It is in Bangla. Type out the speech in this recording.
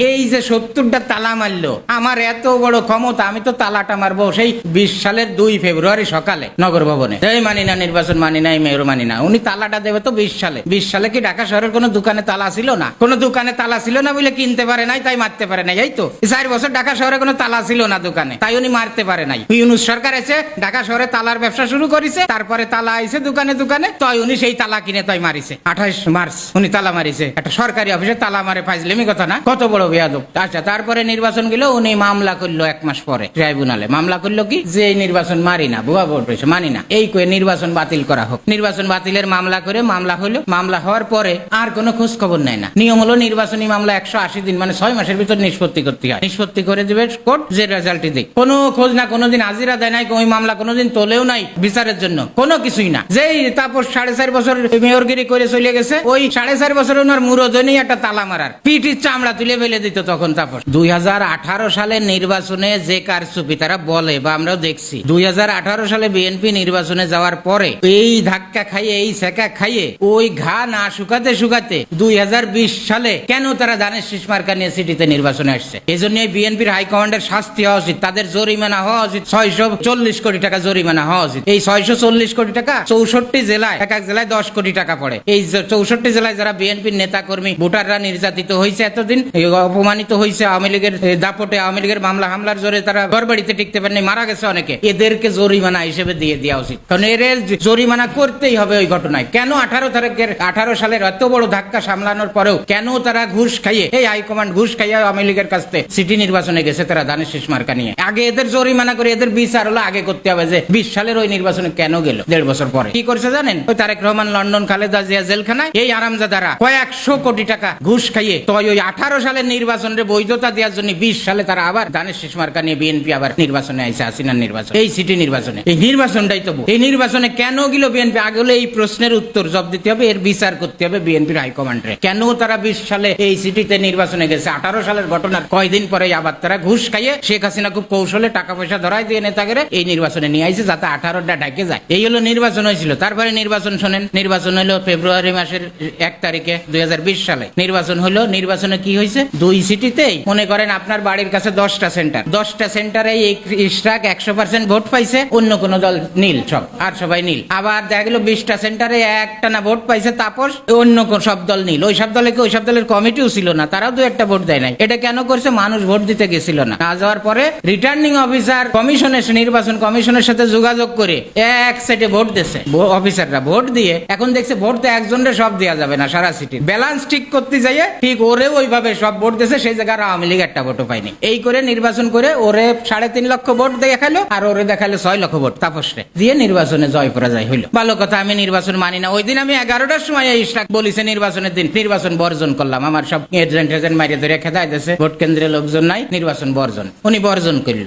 এই যে 70টা তালা মারলো, আমার এত বড় ক্ষমতা, আমি তো তালাটা মারবো সেই 20 সালের 2 ফেব্রুয়ারি সকালে নগর ভবনে। এই মানি না, নির্বাচন মানি না, এই মেয়র মানি না। উনি তালাটা দেবে তো 20 সালে। 20 সালে কি ঢাকা শহরের কোনো দোকানে তালা ছিল না? কোনো দোকানে তালা ছিল না বলে কিনতে পারে নাই, তাই মারতে পারে নাই। এই তো 4 বছর ঢাকা শহরে কোনো তালা ছিল না দোকানে, তাই উনি মারতে পারে নাই। ইউনূস সরকার এসে ঢাকা শহরে তালার ব্যবসা শুরু করেছে, তারপরে তালা আইছে দোকানে দোকানে, তাই উনি সেই তালা কিনে তাই মারিছে। 28 মার্চ উনি তালা মারিছে। একটা সরকারি অফিসে তালা মারে, ফাইজলামি কথা না? কত বড় বেয়াদব। আচ্ছা, তারপরে নির্বাচন গেল, উনি মামলা করলো 1 মাস পরে ট্রাইব্যুনালে। মামলা করলো কি, যে এই নির্বাচন মারি না, ভুয়া ভোট হয়েছে, মানি না, এই কয়ে নির্বাচন বাতিল করা হোক। নির্বাচন বাতিলের মামলা করে, মামলা হলো। মামলা হওয়ার পরে আর কোনো খোঁজ খবর নেয় না। নিয়ম হলো নির্বাচনী মামলা 180 দিন মানে 6 মাসের ভিতর নিষ্পত্তি করতে হয়। নিষ্পত্তি করে দেবে কোর্ট, যে রেজাল্টই দিক। কোনো খোঁজ না, কোনোদিন হাজিরা দেয় নাই, ওই মামলা কোনোদিন তোলেও নাই বিচারের জন্য, কোনো কিছুই না। যেই তারপর 4.5 বছর মেয়রগিরি করে চলে গেছে, ওই 4.5 বছর ওনার মুরোদনেই একটা তালা মারার, পিঠির চামড়া তুলে ফেলে দিত তখন। তারপর 2018 সালের নির্বাচনে যে কারচুপি তারা বলে বা আমরাও দেখছি, 2018 সালে বিএনপি নির্বাচনে যাওয়ার পরে এই ধাক্কা খাইয়ে, এই সেকা খাইয়ে, ওই ঘা না শুকাতে শুকাতে 2020 সালে কেন তারা ধানের শীষ মার্কা নিয়ে সিটিতে নির্বাচনে আসছে? এই জন্য বিএনপির হাইকমান্ডের শাস্তি হওয়া উচিত, তাদের জরিমানা হওয়া উচিত, 640 কোটি টাকা জরিমানা হওয়া উচিত। এই 640 কোটি টাকা 64 জেলায়, এক এক জেলায় 10 কোটি টাকা পড়ে। এই 64 জেলায় যারা বিএনপির নেতা কর্মী, ভোটাররা নির্যাতিত হয়েছে, এতদিন অপমানিত হয়েছে, আওয়ামী লীগের দাপটে, আওয়ামী লীগের মামলা হামলার জোরে তারা ঘরবাড়িতে টিকতে পারেনি, মারা গেছে অনেকে, এদেরকে জরিমানা হিসেবে দিয়ে দেওয়া উচিত। কারণ এর জরিমানা করতেই হবে ওই ঘটনায়। কেন 18 সালের এত বড় ধাক্কা সামলানোর পরেও কেন তারা ঘুষ খাইয়ে, এই হাইকমান্ড ঘুষ খাইয়ে আওয়ামী লীগের কাছ থেকে সিটি নির্বাচনে গেছে তারা ধানের শীষ মার্কা নিয়ে? আগে এদের জরিমানা করে এদের বিচার হলো আগে করতে হবে, যে 20 সালের ওই নির্বাচনে কেন গেল 1.5 বছর পরে। কি করছে জানেন? ওই তারেক রহমান লন্ডন, খালেদা জিয়া জেলখানায়, এই আরামজাদারা কয়েকশো কোটি টাকা ঘুষ খাইয়ে তো ওই 18 সালের নির্বাচনের বৈধতা দেওয়ার জন্য 20 সালে তারা আবার ধানের শীষ মার্কা নিয়ে বিএনপি আবার নির্বাচনে আইছে, হাসিনার নির্বাচন, এই সিটি নির্বাচনে। এই নির্বাচনটাই তো, এই নির্বাচনে কেন গেল বিএনপি? আগে হলে এই প্রশ্নের উত্তর জবাব দিতে হবে, এর বিচার করতে হবে বিএনপির হাইকমান্ডে। কেন তারা 20 সালে এই সিটিতে নির্বাচনে গেছে? 18 সালের ঘটনার কয়দিন পরে আবার তারা ঘুষ খাইয়ে, শেখ হাসিনা খুব কৌশলে টাকা পয়সা ধরাই দিয়ে নেতাগেরে এই নির্বাচনে নিয়ে আইছে, যাতে 18টা ঢাকে যায়। এই হলো নির্বাচন হয়েছিল। তারপরে নির্বাচন শোনেন, নির্বাচন হলো ফেব্রুয়ারি মাসের 1 তারিখে 2020 সালে নির্বাচন হলো। নির্বাচনে কি হয়েছে? 2 সিটিতেই মনে করেন আপনার বাড়ির কাছে 10টা সেন্টার, 10টা সেন্টারে ইশরাক 100% ভোট পাইছে, অন্য কোন দল নীল, সব আর সবাই নীল। আবার দেখা গেল 20টা সেন্টারে একটা না ভোট পাইছে তাপস, অন্য সব দল নীল। ওই সব দলে কি ওই সব দলের কমিটিও ছিল না, তারাও 2-1টা ভোট দেয় নাই। এটা কেন করছে? মানুষ ভোট দিতে গেছিল না। না যাওয়ার পরে রিটার্নিং অফিসার কমিশনের, নির্বাচন কমিশনের সাথে যোগাযোগ করে এক সাইডে ভোট দিয়েছে অফিসাররা। ভোট দিয়ে এখন দেখছে ভোট তো একজনের সব দেওয়া যাবে না, সারা সিটি ব্যালেন্স ঠিক করতে যাইয়ে ঠিক ওরে ওইভাবে সব ভোট দিয়েছে, সেই জায়গায় আওয়ামী লীগ একটা ভোটও পায়নি। এই করে নির্বাচন করে ওরে 3.5 লক্ষ ভোট দেখালো, আর ওরে দেখালো 6 লক্ষ ভোট তাপসরে দিয়ে নির্বাচনে জয় পরাজয় হইলো। ভালো কথা, আমি নির্বাচন মানি না। ওই দিন আমি 11টার সময় ইশরাক বলিছে নির্বাচনের দিন নির্বাচন বর্জন করলাম। আমার সব এজেন্ট মারিয়ে ধরে খেদাই দিয়েছে, ভোট কেন্দ্রে লোকজন নাই, নির্বাচন বর্জন। উনি বর্জন করলো।